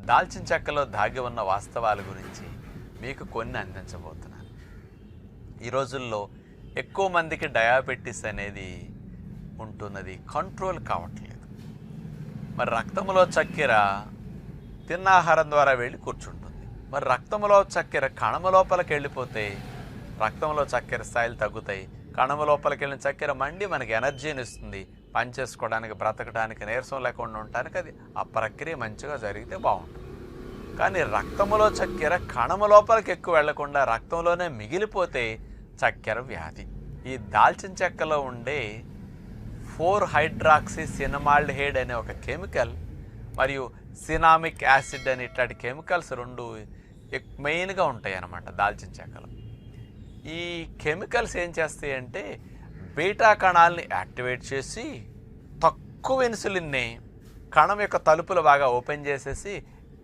దాల్చిన చెక్కలో దాగి ఉన్న వాస్తవాల గురించి మీకు కొన్ని అందించబోతున్నాను. ఈ రోజుల్లో ఎక్కువ మందికి డయాబెటీస్ అనేది ఉంటున్నది, కంట్రోల్ కావట్లేదు. మరి రక్తంలో చక్కెర తిన్న ఆహారం ద్వారా వెళ్ళి కూర్చుంటుంది. మరి రక్తంలో చక్కెర కణము లోపలికి వెళ్ళిపోతే రక్తంలో చక్కెర స్థాయిలు తగ్గుతాయి. కణము లోపలికి వెళ్ళిన చక్కెర మండి మనకి ఎనర్జీని ఇస్తుంది. పని చేసుకోవడానికి, బ్రతకడానికి, నీరసం లేకుండా ఉండటానికి అది ఆ ప్రక్రియ మంచిగా జరిగితే బాగుంటుంది. కానీ రక్తంలో చక్కెర కణము లోపలికి ఎక్కువ వెళ్లకుండా రక్తంలోనే మిగిలిపోతే చక్కెర వ్యాధి. ఈ దాల్చిన చెక్కలో ఉండే 4-హైడ్రాక్సీసినమాల్డిహైడ్ అనే ఒక కెమికల్ మరియు సినామిక్ యాసిడ్ అనే ఇట్లాంటి కెమికల్స్ రెండు మెయిన్గా ఉంటాయి అన్నమాట దాల్చిన చెక్కలో. ఈ కెమికల్స్ ఏం చేస్తాయి అంటే బీటా కణాలని యాక్టివేట్ చేసి తక్కువ ఇన్సులిన్ని కణం యొక్క తలుపులు బాగా ఓపెన్ చేసేసి